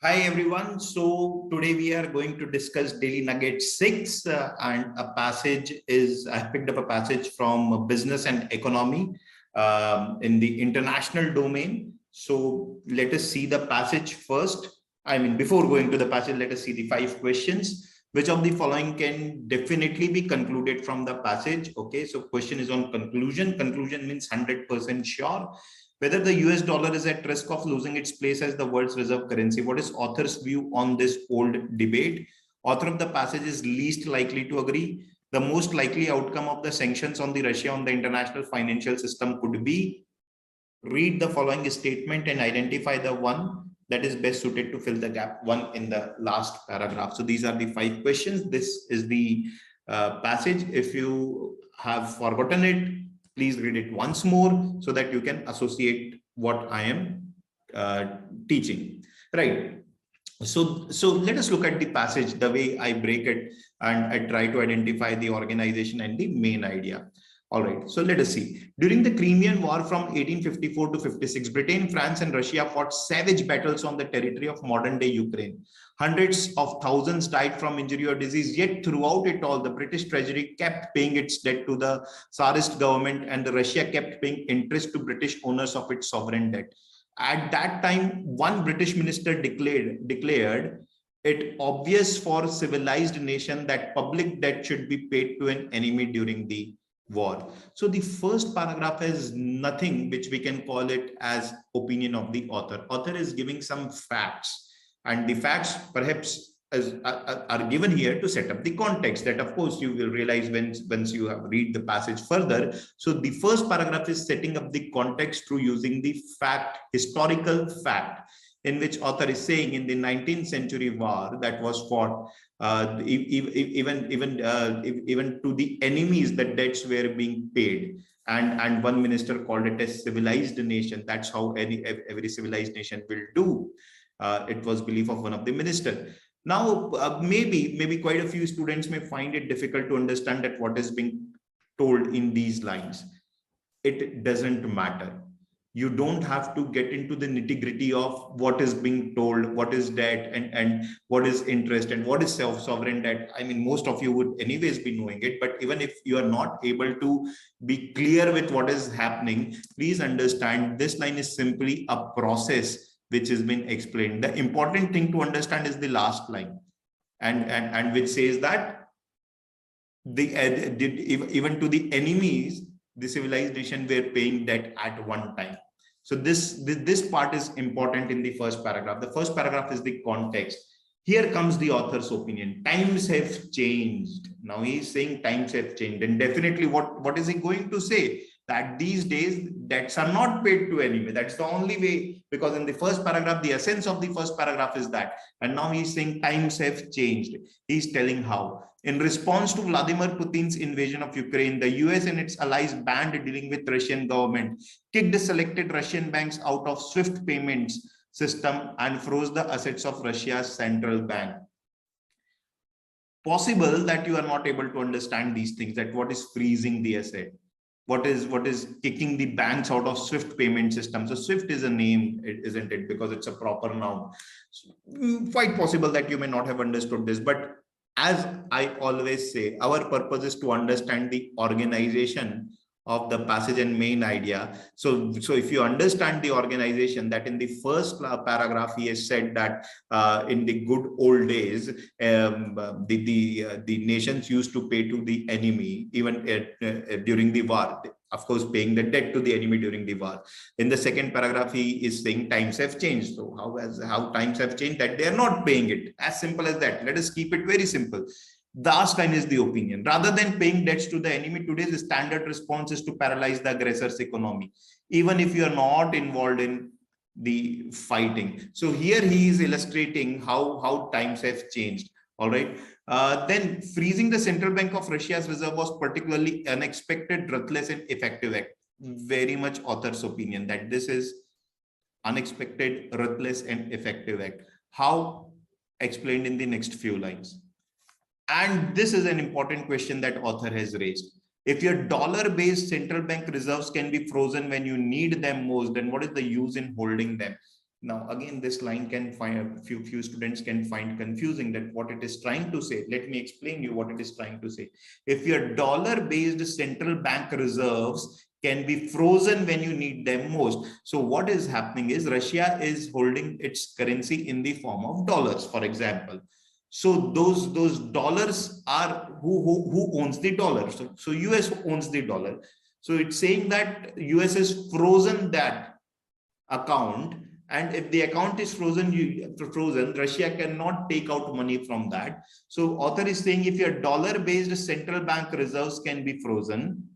Hi everyone. So today we are going to discuss Daily Nugget 6 and a passage is I picked up a passage from Business and Economy in the international domain. So let us see the passage first. Before going to the passage, let us see the 5 questions. Which of the following can definitely be concluded from the passage? Okay, so question is on conclusion. Conclusion means 100% sure. Whether the US dollar is at risk of losing its place as the world's reserve currency. What is author's view on this old debate? Author of the passage is least likely to agree. The most likely outcome of the sanctions on the Russia on the international financial system could be. Read the following statement and identify the one that is best suited to fill the gap, one in the last paragraph. So these are the 5 questions. This is the passage. If you have forgotten it, please read it once more so that you can associate what I am teaching. Right. So let us look at the passage, the way I break it, and I try to identify the organization and the main idea. All right, so let us see. During the Crimean War from 1854 to 56, Britain, France, and Russia fought savage battles on the territory of modern-day Ukraine. Hundreds of thousands died from injury or disease, yet throughout it all, the British treasury kept paying its debt to the Tsarist government, and the Russia kept paying interest to British owners of its sovereign debt. At that time, one British minister declared it obvious for civilized nation that public debt should be paid to an enemy during the war. So the first paragraph is nothing which we can call it as opinion of the author. Author is giving some facts, and the facts perhaps are given here to set up the context that of course you will realize once you have read the passage further. So the first paragraph is setting up the context through using the historical fact, in which author is saying in the 19th century war that was fought, even to the enemies, the debts were being paid, and one minister called it a civilized nation. That's how every civilized nation will do. It was belief of one of the minister. Now, maybe quite a few students may find it difficult to understand that what is being told in these lines. It doesn't matter. You don't have to get into the nitty-gritty of what is being told, what is debt, and what is interest, and what is sovereign debt. I mean, most of you would anyways be knowing it, but even if you are not able to be clear with what is happening, please understand this line is simply a process which has been explained. The important thing to understand is the last line, and which says that even to the enemies, the civilized nation were paying debt at one time. So this part is important in the first paragraph. The first paragraph is the context. Here comes the author's opinion. Times have changed. Now he's saying times have changed, and definitely what is he going to say? That these days debts are not paid to enemy. That's the only way, because in the first paragraph, the essence of the first paragraph is that. And now he's saying times have changed. He's telling how. In response to Vladimir Putin's invasion of Ukraine, the US and its allies banned dealing with Russian government, kicked selected Russian banks out of SWIFT payments system, and froze the assets of Russia's central bank. Possible that you are not able to understand these things, that what is freezing the asset, what is kicking the banks out of SWIFT payment system. So SWIFT is a name, isn't it? Because it's a proper noun. So, quite possible that you may not have understood this, but as I always say, our purpose is to understand the organization of the passage and main idea. So if you understand the organization, that in the first paragraph he has said that in the good old days, the nations used to pay to the enemy even during the war, of course paying the debt to the enemy during the war. In the second paragraph he is saying times have changed. So how times have changed, that they are not paying it. As simple as that. Let us keep it very simple. The last line is the opinion. Rather than paying debts to the enemy, today's standard response is to paralyze the aggressor's economy, even if you are not involved in the fighting. So here he is illustrating how times have changed. All right. Then freezing the central bank of Russia's reserve was particularly unexpected, ruthless, and effective act. Very much author's opinion that this is unexpected, ruthless, and effective act. How? Explained in the next few lines. And this is an important question that author has raised. If your dollar-based central bank reserves can be frozen when you need them most, then what is the use in holding them? Now, again, this line can find a few students can find confusing that what it is trying to say. Let me explain you what it is trying to say. If your dollar-based central bank reserves can be frozen when you need them most. So what is happening is Russia is holding its currency in the form of dollars, for example. So those dollars are who owns the dollar. So US owns the dollar. So it's saying that US has frozen that account, and if the account is frozen, Russia cannot take out money from that. So author is saying if your dollar-based central bank reserves can be frozen,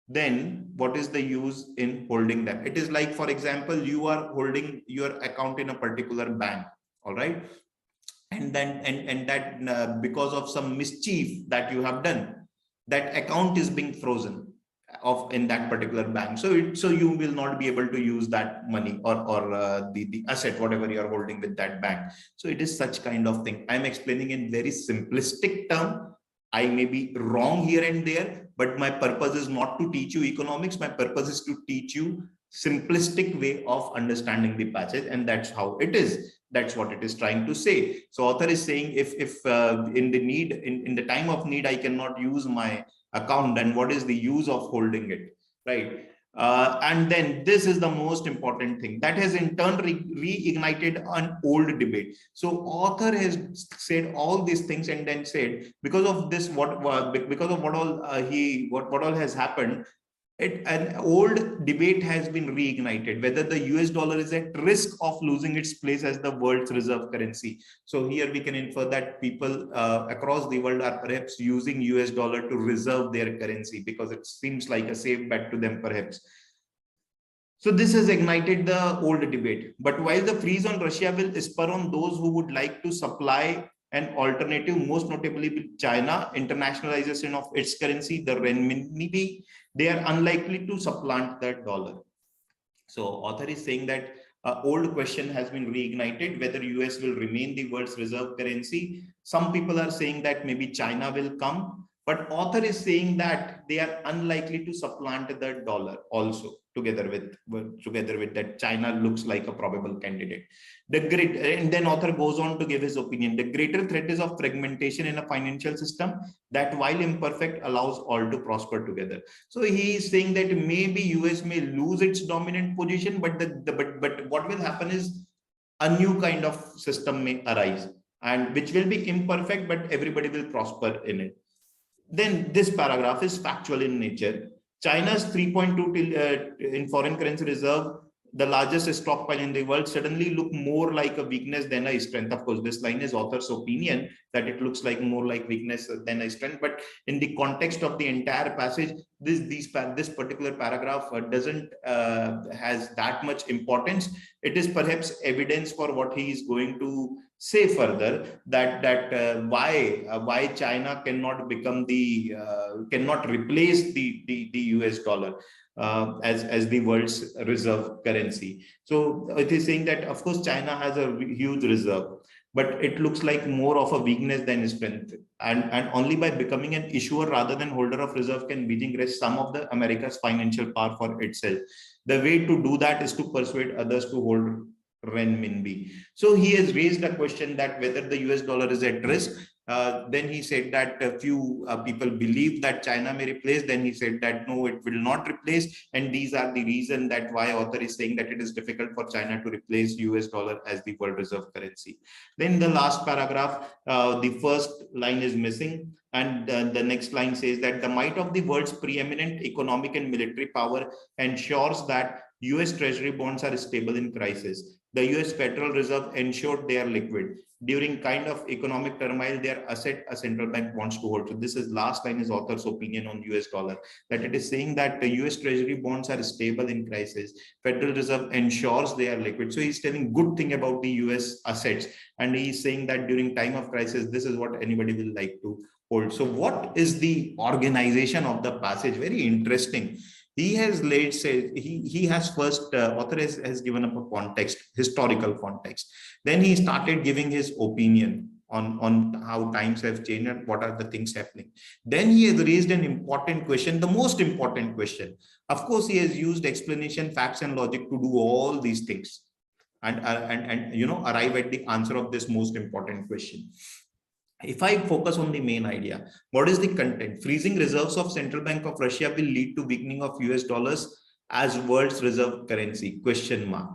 then what is the use in holding them? It is like, for example, you are holding your account in a particular bank, all right, and then that because of some mischief that you have done, that account is being frozen of in that particular bank. So you will not be able to use that money or the asset whatever you are holding with that bank. So it is such kind of thing. I'm explaining in very simplistic term. I may be wrong here and there, but my purpose is not to teach you economics. My purpose is to teach you simplistic way of understanding the passage, and that's how it is. That's what it is trying to say. So author is saying if in the need, in the time of need, I cannot use my account, and what is the use of holding it, right? And then this is the most important thing that has in turn reignited an old debate. So author has said all these things and then said because of this because of what all what all has happened, an old debate has been reignited whether the US dollar is at risk of losing its place as the world's reserve currency. So here we can infer that people across the world are perhaps using US dollar to reserve their currency because it seems like a safe bet to them perhaps. So this has ignited the old debate. But while the freeze on Russia will spur on those who would like to supply an alternative, most notably with China, internationalization of its currency, the renminbi, they are unlikely to supplant the dollar. So author is saying that old question has been reignited, whether US will remain the world's reserve currency. Some people are saying that maybe China will come, but author is saying that they are unlikely to supplant the dollar also. Together with that, China looks like a probable candidate. And then author goes on to give his opinion. The greater threat is of fragmentation in a financial system that, while imperfect, allows all to prosper together. So he is saying that maybe US may lose its dominant position, but but what will happen is a new kind of system may arise, and which will be imperfect, but everybody will prosper in it. Then this paragraph is factual in nature. China's 3.2 in foreign currency reserve, the largest stockpile in the world, suddenly look more like a weakness than a strength. Of course, this line is author's opinion that it looks like more like weakness than a strength. But in the context of the entire passage, this particular paragraph doesn't has that much importance. It is perhaps evidence for what he is going to say further, that why China cannot become cannot replace the US dollar as the world's reserve currency. So it is saying that of course China has a huge reserve, but it looks like more of a weakness than strength, and only by becoming an issuer rather than holder of reserve can Beijing raise some of the America's financial power for itself. The way to do that is to persuade others to hold renminbi. So he has raised a question that whether the US dollar is at risk. Then he said that a few people believe that China may replace. Then he said that no, it will not replace. And these are the reason that why author is saying that it is difficult for China to replace US dollar as the world reserve currency. Then the last paragraph, the first line is missing. And the next line says that the might of the world's preeminent economic and military power ensures that US Treasury bonds are stable in crisis. The US Federal Reserve ensured they are liquid. During kind of economic turmoil, they are asset a central bank wants to hold. So this is last line is author's opinion on US dollar, that it is saying that the US Treasury bonds are stable in crisis. Federal Reserve ensures they are liquid. So he's telling good thing about the US assets. And he's saying that during time of crisis, this is what anybody will like to hold. So what is the organization of the passage? Very interesting. He has he has first author has given up a context, historical context. Then he started giving his opinion on how times have changed and what are the things happening. Then he has raised an important question, the most important question. Of course, he has used explanation, facts, and logic to do all these things. and arrive at the answer of this most important question. If I focus on the main idea, what is the content? Freezing reserves of Central Bank of Russia will lead to weakening of US dollars as world's reserve currency, question mark.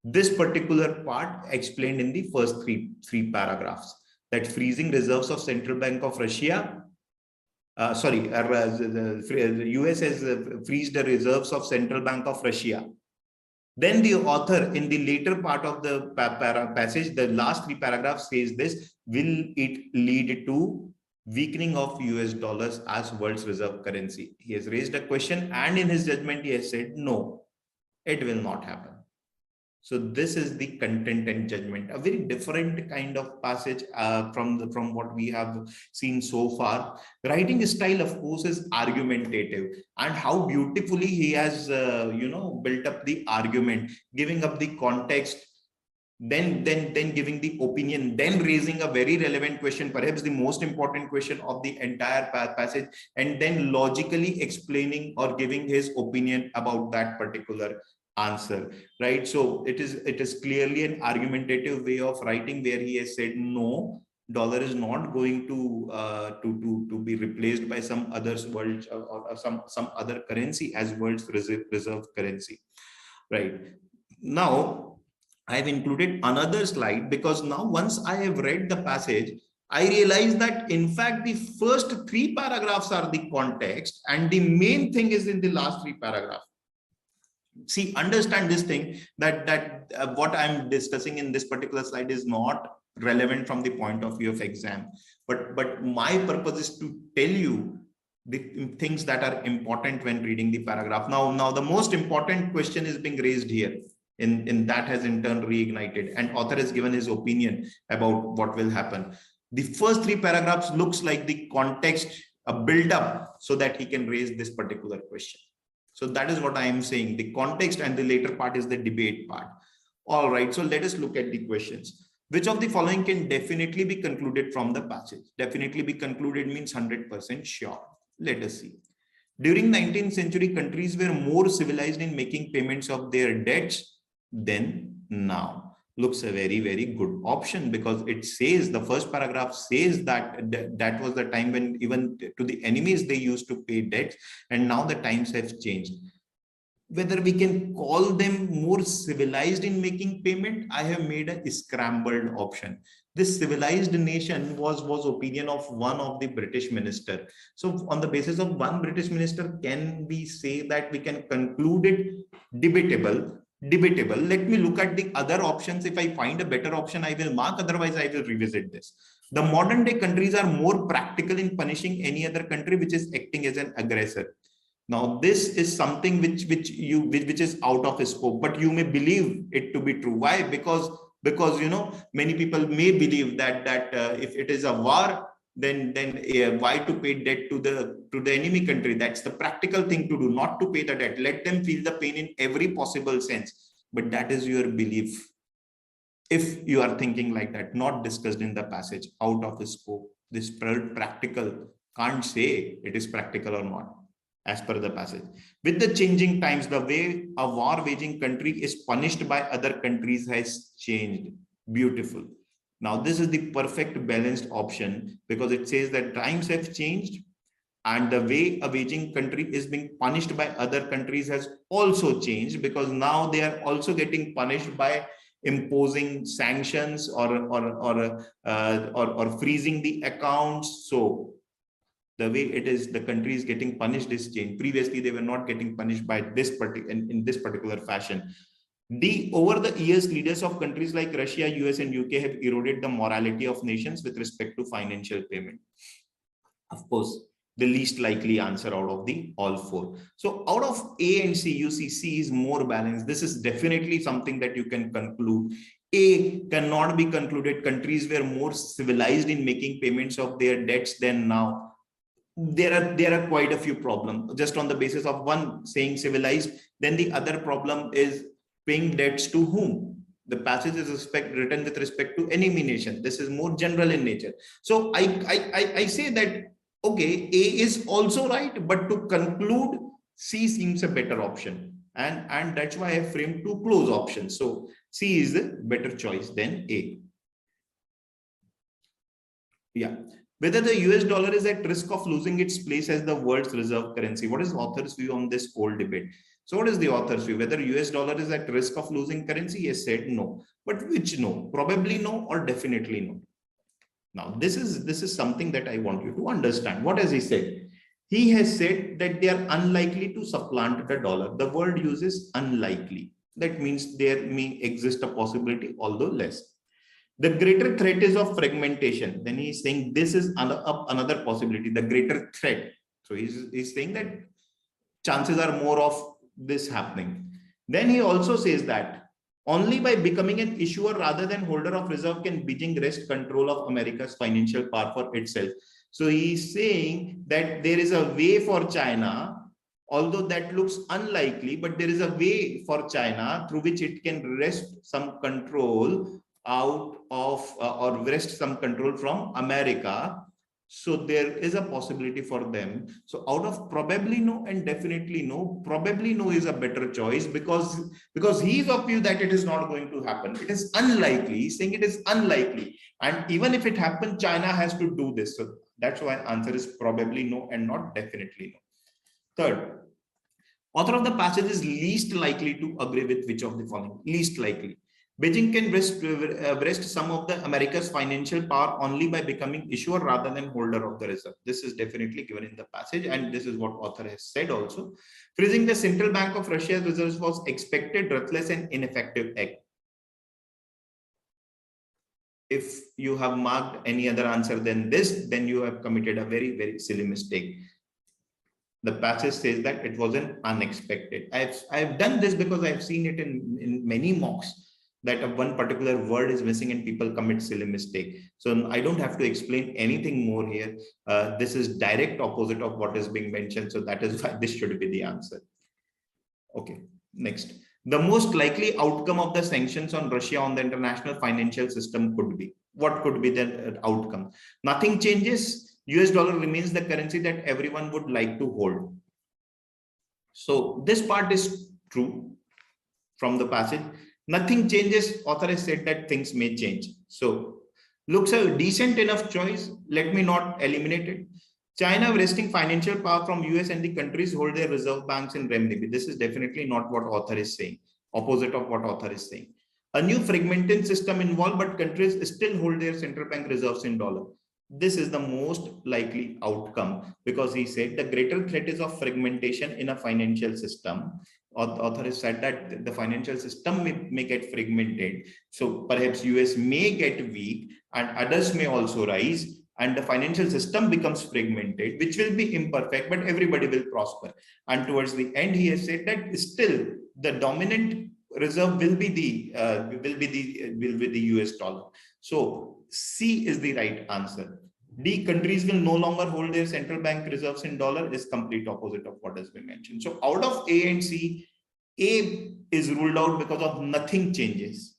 This particular part explained in the first three paragraphs, that freezing reserves of Central Bank of Russia, the US has freezed the reserves of Central Bank of Russia. Then the author in the later part of the passage, the last three paragraphs says this, will it lead to weakening of US dollars as world's reserve currency? He has raised a question, and in his judgment, he has said, no, it will not happen. So this is the content and judgment, a very different kind of passage from what we have seen so far. Writing style, of course, is argumentative, and how beautifully he has built up the argument, giving up the context, then giving the opinion, then raising a very relevant question, perhaps the most important question of the entire passage, and then logically explaining or giving his opinion about that particular answer, right? So it is clearly an argumentative way of writing, where he has said, no, dollar is not going to be replaced by some others world or some other currency as world's reserve currency, right? Now I've included another slide, because now once I have read the passage, I realize that in fact the first three paragraphs are the context, and the main thing is in the last three paragraphs. See, understand this thing, that what I'm discussing in this particular slide is not relevant from the point of view of exam, but my purpose is to tell you the things that are important when reading the paragraph. Now the most important question is being raised here, in that has in turn reignited, and author has given his opinion about what will happen. The first three paragraphs looks like the context, a build up, so that he can raise this particular question. So that is what I am saying. The context and the later part is the debate part. All right, so let us look at the questions. Which of the following can definitely be concluded from the passage? Definitely be concluded means 100% sure. Let us see. During 19th century, countries were more civilized in making payments of their debts than now. Looks a very, very good option, because it says, the first paragraph says that was the time when even to the enemies they used to pay debts, and now the times have changed. Whether we can call them more civilized in making payment, I have made a scrambled option. This civilized nation was opinion of one of the British minister. So on the basis of one British minister, can we say that we can conclude it? Debatable. Let me look at the other options. If I find a better option, I will mark, otherwise I will revisit this. The modern day countries are more practical in punishing any other country which is acting as an aggressor. Now this is something which is out of scope, but you may believe it to be true. Why? Because many people may believe that if it is a war, then why to pay debt to the enemy country? That's the practical thing to do, not to pay the debt. Let them feel the pain in every possible sense. But that is your belief. If you are thinking like that, not discussed in the passage, out of scope. This practical, can't say it is practical or not, as per the passage. With the changing times, the way a war waging country is punished by other countries has changed. Beautiful. Now, this is the perfect balanced option, because it says that times have changed and the way a waging country is being punished by other countries has also changed, because now they are also getting punished by imposing sanctions or freezing the accounts. So the way it is, the country is getting punished is changed. Previously, they were not getting punished by this in this particular fashion. Over the years, leaders of countries like Russia, US, and UK have eroded the morality of nations with respect to financial payment. Of course, the least likely answer out of the all four. So out of A and C, you see C is more balanced. This is definitely something that you can conclude. A cannot be concluded. Countries were more civilized in making payments of their debts than now. There are quite a few problems just on the basis of one saying civilized. Then the other problem is paying debts to whom? The passage is written with respect to enemy nation. This is more general in nature. So I say that, okay, A is also right, but to conclude, C seems a better option. And that's why I framed two close options. So C is the better choice than A. Yeah. Whether the US dollar is at risk of losing its place as the world's reserve currency. What is the author's view on this whole debate? So what is the author's view? Whether US dollar is at risk of losing currency? He has said no. But which no? Probably no or definitely no. Now, this is something that I want you to understand. What has he said? He has said that they are unlikely to supplant the dollar. The word uses unlikely. That means there may exist a possibility, although less. The greater threat is of fragmentation. Then he's saying this is another possibility, the greater threat. So he's saying that chances are more of this happening. Then he also says that only by becoming an issuer rather than holder of reserve can Beijing wrest control of America's financial power for itself. So he's saying that there is a way for China, although that looks unlikely, but there is a way for China through which it can wrest some control out of or wrest some control from America. So there is a possibility for them. So out of probably no and definitely no, probably no is a better choice because he is of view that it is not going to happen. It is unlikely. He's saying it is unlikely. And even if it happens, China has to do this. So that's why answer is probably no and not definitely no. Third, author of the passage is least likely to agree with which of the following? Least likely. Beijing can wrest some of the America's financial power only by becoming issuer rather than holder of the reserve. This is definitely given in the passage, and this is what author has said also. Freezing the Central Bank of Russia's reserves was expected, ruthless, and ineffective act. If you have marked any other answer than this, then you have committed a very, very silly mistake. The passage says that it wasn't unexpected. I've done this because I've seen it in many mocks, that one particular word is missing and people commit silly mistake. So I don't have to explain anything more here. This is direct opposite of what is being mentioned. So that is why this should be the answer. Okay, next. The most likely outcome of the sanctions on Russia on the international financial system could be. What could be the outcome? Nothing changes. US dollar remains the currency that everyone would like to hold. So this part is true from the passage. Nothing changes. Author has said that things may change. So looks a decent enough choice. Let me not eliminate it. China wresting financial power from US and the countries hold their reserve banks in renminbi. This is definitely not what author is saying. Opposite of what author is saying. A new fragmented system involved, but countries still hold their central bank reserves in dollar. This is the most likely outcome because he said the greater threat is of fragmentation in a financial system. Author has said that the financial system may get fragmented. So perhaps US may get weak and others may also rise and the financial system becomes fragmented, which will be imperfect, but everybody will prosper. And towards the end, he has said that still the dominant reserve will be the US dollar. So C is the right answer. D, countries will no longer hold their central bank reserves in dollar is complete opposite of what has been mentioned. So out of A and C, A is ruled out because of nothing changes,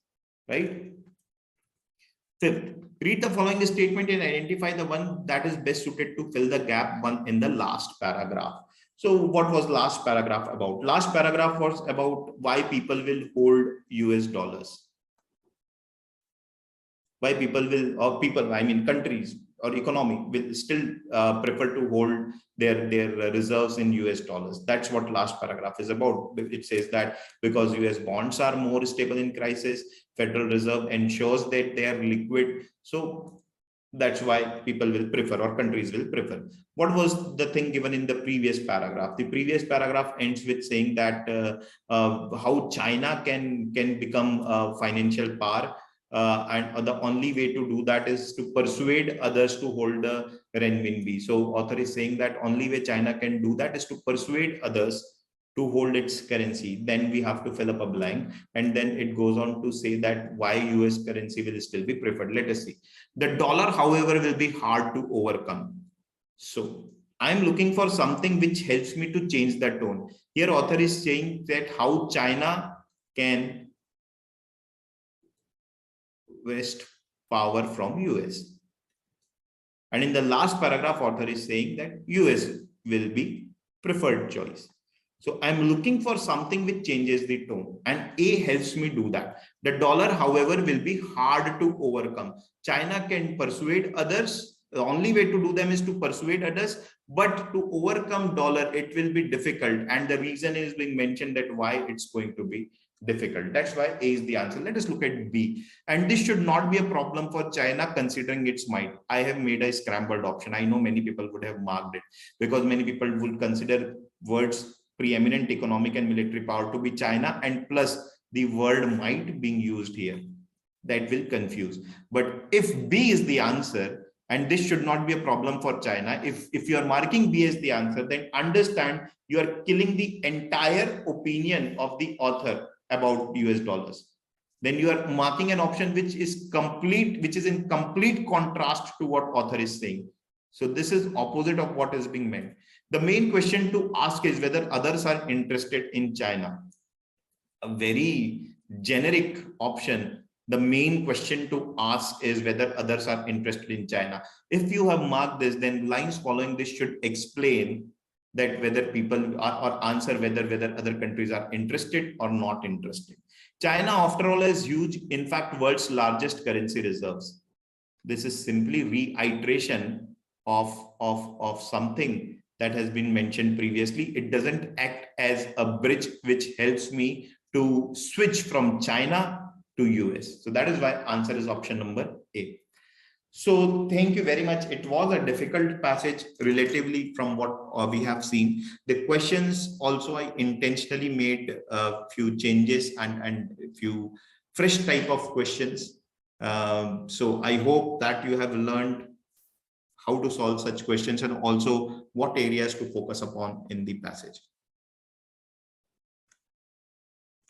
right? Fifth, read the following statement and identify the one that is best suited to fill the gap one in the last paragraph. So what was last paragraph about? Last paragraph was about why people will hold US dollars. Why people will, or people, I mean countries or economy will still prefer to hold their reserves in US dollars. That's what last paragraph is about. It says that because US bonds are more stable in crisis, Federal Reserve ensures that they are liquid. So that's why people will prefer or countries will prefer. What was the thing given in the previous paragraph? The previous paragraph ends with saying that how China can become a financial power. And the only way to do that is to persuade others to hold the renminbi. So author is saying that only way China can do that is to persuade others to hold its currency. Then we have to fill up a blank. And then it goes on to say that why US currency will still be preferred. Let us see. The dollar, however, will be hard to overcome. So I'm looking for something which helps me to change the tone. Here author is saying that how China can wrest power from US. And in the last paragraph, author is saying that US will be preferred choice. So I'm looking for something which changes the tone, and A helps me do that. The dollar, however, will be hard to overcome. China can persuade others. The only way to do them is to persuade others, but to overcome dollar, it will be difficult. And the reason is being mentioned that why it's going to be difficult. That's why A is the answer. Let us look at B. And this should not be a problem for China considering its might. I have made a scrambled option. I know many people would have marked it because many people would consider words preeminent economic and military power to be China, and plus the word might being used here. That will confuse. But if B is the answer, and this should not be a problem for China, if you are marking B as the answer, then understand you are killing the entire opinion of the author about US dollars. Then you are marking an option which is complete, which is in complete contrast to what author is saying. So this is opposite of what is being meant. The main question to ask is whether others are interested in China. A very generic option. The main question to ask is whether others are interested in China. If you have marked this, then lines following this should explain that whether people are, or answer whether other countries are interested or not interested. China, after all, is huge. In fact, world's largest currency reserves. This is simply reiteration of something that has been mentioned previously. It doesn't act as a bridge which helps me to switch from China to US. So that is why answer is option number A. So thank you very much. It was a difficult passage relatively from what we have seen. The questions also, I intentionally made a few changes and a few fresh type of questions. So I hope that you have learned how to solve such questions and also what areas to focus upon in the passage.